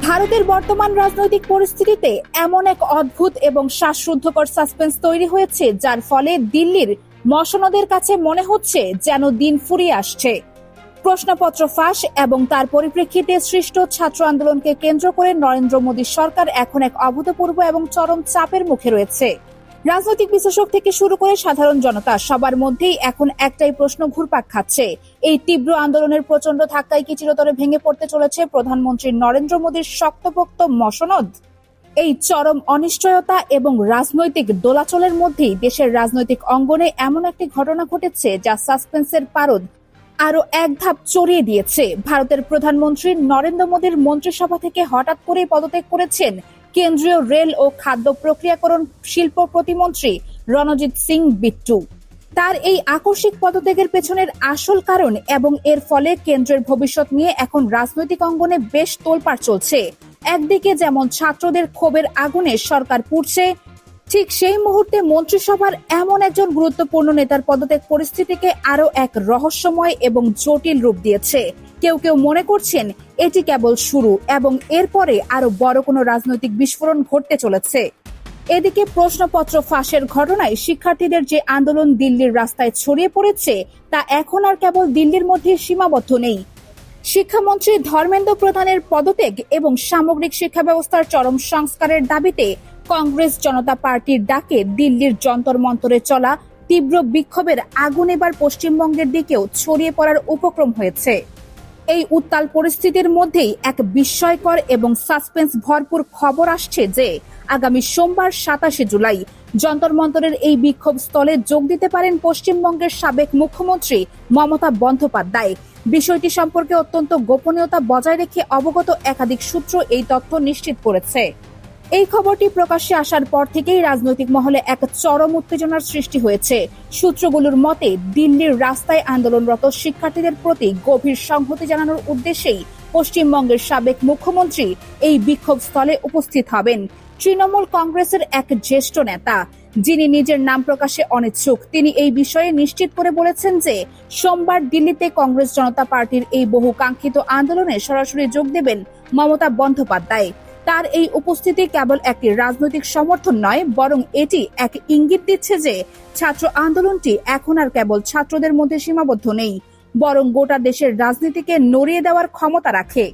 ভারতের বর্তমান রাজনৈতিক পরিস্থিতিতে এমন এক অদ্ভুত এবং শ্বাসরুদ্ধকর সাসপেন্স তৈরি হয়েছে, যার ফলে দিল্লির মসনদের কাছে মনে হচ্ছে যেন দিন ফুরিয়ে আসছে। প্রশ্নপত্র ফাঁস এবং তার পরিপ্রেক্ষিতে সৃষ্ট ছাত্র আন্দোলনকে কেন্দ্র করে নরেন্দ্র মোদী সরকার এখন এক অভূতপূর্ব এবং চরম চাপের মুখে রয়েছে। রাজনৈতিক বিশ্লেষক থেকে শুরু করে সাধারণ জনতা সবার মধ্যেই এখন একটাই প্রশ্ন ঘুরপাক খাচ্ছে, এই তীব্র আন্দোলনের প্রচন্ড ধাক্কায় কি চিরতরে ভেঙে পড়তে চলেছে প্রধানমন্ত্রী নরেন্দ্র মোদীর শক্তপোক্ত মসনদ? এই চরম অনিশ্চয়তা এবং রাজনৈতিক দোলাচলের মধ্যেই দেশের রাজনৈতিক অঙ্গনে এমন একটি ঘটনা ঘটেছে যা সাসপেন্সের পারদ আরো এক ধাপ চড়িয়ে দিয়েছে। ভারতের প্রধানমন্ত্রী নরেন্দ্র মোদীর মন্ত্রিসভা থেকে হঠাৎ করেই পদত্যাগ করেছেন কেন্দ্রীয় রেল ও খাদ্য প্রক্রিয়াকরণ শিল্প প্রতিমন্ত্রী রণজিৎ সিং বিট্টু। তার এই আকস্মিক পদত্যাগের পেছনের আসল কারণ এবং এর ফলে কেন্দ্রের ভবিষ্যৎ নিয়ে এখন রাজনৈতিক অঙ্গনে বেশ তোলপাড় চলছে। একদিকে যেমন ছাত্রদের ক্ষোভের আগুনে সরকার পুড়ছে, ঠিক সেই মুহূর্তে মন্ত্রিসভার এমন একজন গুরুত্বপূর্ণ নেতার পদত্যাগ পরিস্থিতিকে আরো এক রহস্যময় এবং জটিল রূপ দিয়েছে। কেউ কেউ মনে করছেন এটি কেবল শুরু এবং এরপরে আরো বড় কোনো রাজনৈতিক বিস্ফোরণ ঘটতে চলেছে। এদিকে প্রশ্নপত্র ফাঁসের ঘটনায় শিক্ষার্থীদের যে আন্দোলন দিল্লির রাস্তায় ছড়িয়ে পড়েছে তা এখন আর কেবল দিল্লির মধ্যে সীমাবদ্ধ নেই। শিক্ষামন্ত্রী ধর্মেন্দ্র প্রধানের পদত্যাগ এবং সামগ্রিক শিক্ষা ব্যবস্থার চরম সংস্কারের দাবিতে কংগ্রেস জনতা পার্টির ডাকে দিল্লির যন্তর মন্তরে চলা তীব্র বিক্ষোভের আগুন এবার পশ্চিমবঙ্গের দিকেও ছড়িয়ে পড়ার উপক্রম হয়েছে। এই উত্তাল পরিস্থিতির মধ্যেই এক বিস্ময়কর এবং সাসপেন্স ভরপুর খবর আসছে যে আগামী সোমবার 27 জুলাই যন্তর মন্তরের এই বিক্ষোভ স্থলে যোগ দিতে পারেন পশ্চিমবঙ্গের সাবেক মুখ্যমন্ত্রী মমতা বন্দ্যোপাধ্যায়। বিষয়টি সম্পর্কে অত্যন্ত গোপনীয়তা বজায় রেখে অবগত একাধিক সূত্র এই তথ্য নিশ্চিত করেছে। এই খবরটি প্রকাশ্যে আসার পর থেকেই রাজনৈতিক মহলে এক চরম উত্তেজনার সৃষ্টি হয়েছে। সূত্রগুলোর মতে দিল্লির রাস্তায় আন্দোলনরত শিক্ষার্থীদের প্রতি গভীর সংহতি জানানোর উদ্দেশ্যেই পশ্চিমবঙ্গের সাবেক মুখ্যমন্ত্রী এই বিক্ষোভ স্থলে উপস্থিত হবেন। তৃণমূল কংগ্রেসের এক জ্যেষ্ঠ নেতা, যিনি নিজের নাম প্রকাশে অনিচ্ছুক, তিনি এই বিষয়ে নিশ্চিত করে বলেছেন যে সোমবার দিল্লিতে কংগ্রেস জনতা পার্টির এই বহু কাঙ্ক্ষিত আন্দোলনে সরাসরি যোগ দেবেন মমতা বন্দ্যোপাধ্যায়। তার এই উপস্থিতি কেবল একটি রাজনৈতিক সমর্থন নয়, বরং এটি এক ইঙ্গিত দিচ্ছে যে ছাত্র আন্দোলনটি এখন আর কেবল ছাত্রদের মধ্যে সীমাবদ্ধ নেই, বরং গোটা দেশের রাজনীতিকে নড়িয়ে দেওয়ার ক্ষমতা রাখে।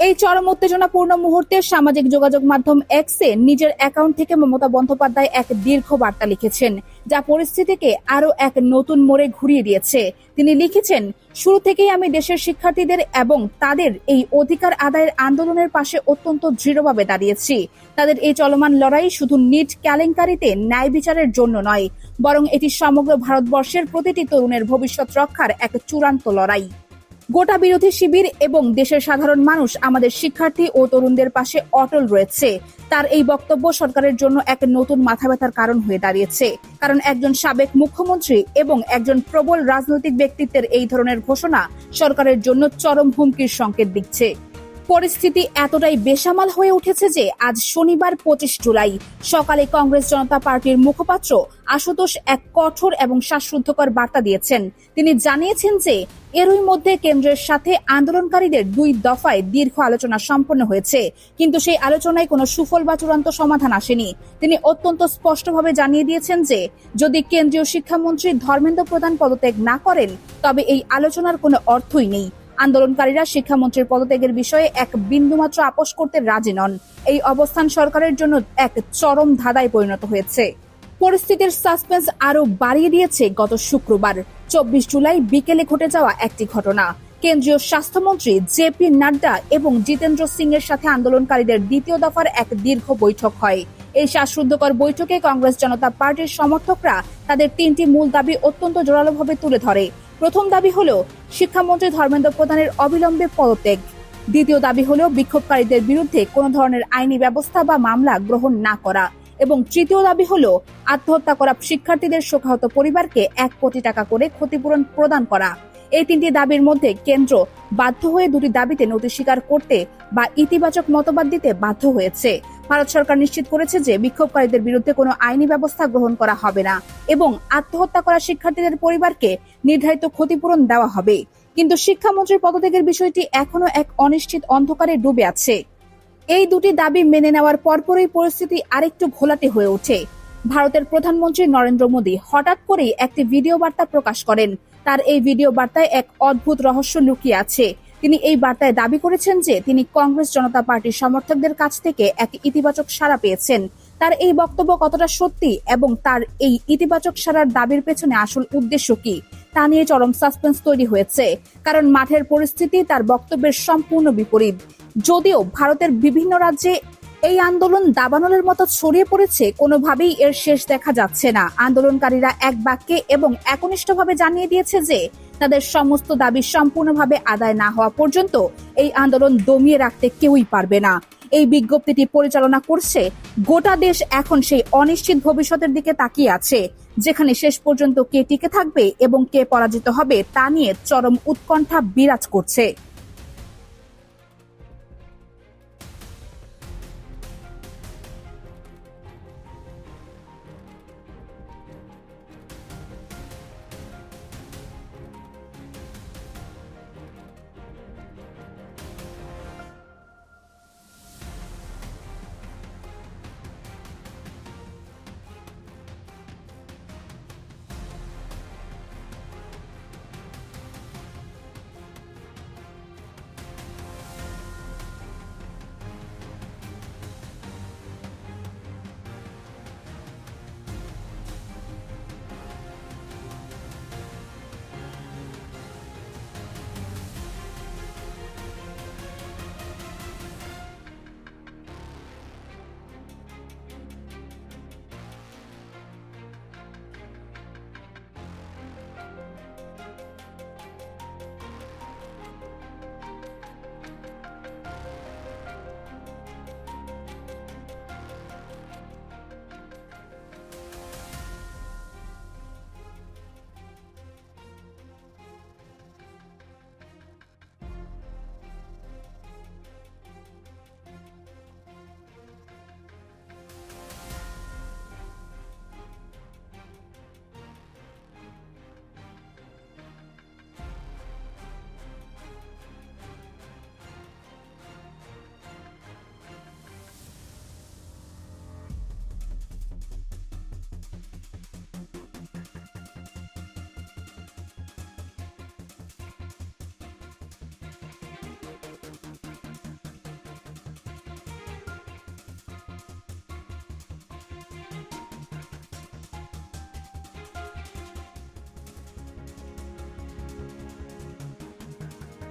এই চরম উত্তেজনাপূর্ণ মুহূর্তে সামাজিক যোগাযোগ মাধ্যম এক্সে নিজের অ্যাকাউন্ট থেকে মমতা বন্দ্যোপাধ্যায় এক দীর্ঘ বার্তা লিখেছেন, যা পরিস্থিতিকে আরো এক নতুন মোড়ে ঘুরিয়ে দিয়েছে। তিনি লিখেছেন, শুরু থেকেই আমি দেশের শিক্ষার্থীদের এবং তাদের এই অধিকার আদায়ের আন্দোলনের পাশে অত্যন্ত দৃঢ়ভাবে দাঁড়িয়েছি। তাদের এই চলমান লড়াই শুধু নিট কেলেঙ্কারিতে ন্যায় বিচারের জন্য নয়, বরং এটি সমগ্র ভারতবর্ষের প্রতিটি তরুণের ভবিষ্যৎ রক্ষার এক চূড়ান্ত লড়াই। গোটা বিরোধী শিবির এবং দেশের সাধারণ মানুষ আমাদের শিক্ষার্থী ও তরুণদের পাশে অটল রয়েছে। তার এই বক্তব্য সরকারের জন্য এক নতুন মাথা ব্যথার কারণ হয়ে দাঁড়িয়েছে, কারণ একজন সাবেক মুখ্যমন্ত্রী এবং একজন প্রবল রাজনৈতিক ব্যক্তিত্বের এই ধরনের ঘোষণা সরকারের জন্য চরম হুমকির সংকেত দিচ্ছে। পরিস্থিতি এতটাই বেসামাল হয়ে উঠেছে যে আজ শনিবার 25 জুলাই সকালে কংগ্রেস জনতা পার্টির মুখপাত্র আশুতোষ এক কঠোর এবং শ্বাসরুদ্ধকর বার্তা দিয়েছেন। তিনি জানিয়েছেন যে এরই মধ্যে কেন্দ্রের সাথে আন্দোলনকারীদের 2 দফায় দীর্ঘ আলোচনা সম্পন্ন হয়েছে, কিন্তু সেই আলোচনায় কোনো সুফল বা চূড়ান্ত সমাধান আসেনি। তিনি অত্যন্ত স্পষ্টভাবে জানিয়ে দিয়েছেন যে যদি কেন্দ্রীয় শিক্ষামন্ত্রী ধর্মেন্দ্র প্রধান পদত্যাগ না করেন তবে এই আলোচনার কোনো অর্থই নেই। আন্দোলনকারীরা শিক্ষামন্ত্রীর পদত্যাগের বিষয়ে এক বিন্দুমাত্র আপোষ করতে রাজি নন। এই অবস্থান সরকারের জন্য এক চরম ধাঁধায় পরিণত হয়েছে। পরিস্থিতির সাসপেন্স আরো বাড়িয়ে দিয়েছে গত শুক্রবার 24 জুলাই বিকেলে ঘটে যাওয়া একটি ঘটনা। কেন্দ্রীয় স্বাস্থ্যমন্ত্রী জেপি নাড্ডা এবং জিতেন্দ্র সিং এর সাথে আন্দোলনকারীদের দ্বিতীয় দফার এক দীর্ঘ বৈঠক হয়। এই শ্বাসরুদ্ধকর বৈঠকে কংগ্রেস জনতা পার্টির সমর্থকরা তাদের 3টি মূল দাবি অত্যন্ত জোরালোভাবে তুলে ধরে। প্রথম দাবি হলো শিক্ষামন্ত্রী ধর্মেন্দ্র প্রধানের অবিলম্বে পদত্যাগ। দ্বিতীয় দাবি হলো বিক্ষোভকারীদের বিরুদ্ধে কোনো ধরনের আইনি ব্যবস্থা বা মামলা গ্রহণ না করা, এবং তৃতীয় দাবি হলো আত্মহত্যা করা শিক্ষার্থীদের শোকাহত পরিবারকে 1 কোটি টাকা করে ক্ষতিপূরণ প্রদান করা। এই 3টি দাবির মধ্যে কেন্দ্র বাধ্য হয়ে 2টি দাবিতে নথি স্বীকার করতে বা ইতিবাচক মতবাদ দিতে বাধ্য হয়েছে। ভারত সরকার নিশ্চিত করেছে যে বিক্ষোভকারীদের বিরুদ্ধে কোনো আইনি ব্যবস্থা গ্রহণ করা হবে না এবং আত্মহত্যা করা শিক্ষার্থীদের পরিবারকে নির্ধারিত ক্ষতিপূরণ দেওয়া হবে। কিন্তু শিক্ষামন্ত্রীর পদত্যাগের বিষয়টি এখনো এক অনিশ্চিত অন্ধকারে ডুবে আছে। এই দুটি দাবি মেনে নেওয়ার পরপরই পরিস্থিতি আরেকটু ঘোলাটে হয়ে ওঠে। ভারতের প্রধানমন্ত্রী নরেন্দ্র মোদী হঠাৎ করেই একটি ভিডিও বার্তা প্রকাশ করেন। তার এই ভিডিও বার্তায় এক অদ্ভুত রহস্য লুকিয়ে আছে। তিনি এই বার্তায় দাবি করেছেন যে তিনি কংগ্রেস জনতা পার্টির সমর্থকদের কাছ থেকে এক ইতিবাচক সাড়া পেয়েছেন। তার এই বক্তব্য কতটা সত্যি এবং তার এই ইতিবাচক সাড়ার দাবির পেছনে আসল উদ্দেশ্য কি তা নিয়ে চরম সাসপেন্স তৈরি হয়েছে, কারণ মাঠের পরিস্থিতি তার বক্তব্যের সম্পূর্ণ বিপরীত। যদিও ভারতের বিভিন্ন রাজ্যে এই আন্দোলন দাবানলের মতো ছড়িয়ে পড়েছে, কোনোভাবেই এর শেষ দেখা যাচ্ছে না। আন্দোলনকারীরা এক বাক্যে এবং একনিষ্ঠভাবে জানিয়ে দিয়েছে যে তাদের সমস্ত দাবি সম্পূর্ণভাবে আদায় না হওয়া পর্যন্ত এই আন্দোলন দমিয়ে রাখতে কেউই পারবে না। এই বিজ্ঞপ্তিটি পরিচালনা করছে গোটা দেশ এখন সেই অনিশ্চিত ভবিষ্যতের দিকে তাকিয়ে আছে, যেখানে শেষ পর্যন্ত কে টিকে থাকবে এবং কে পরাজিত হবে তা নিয়ে চরম উৎকণ্ঠা বিরাজ করছে।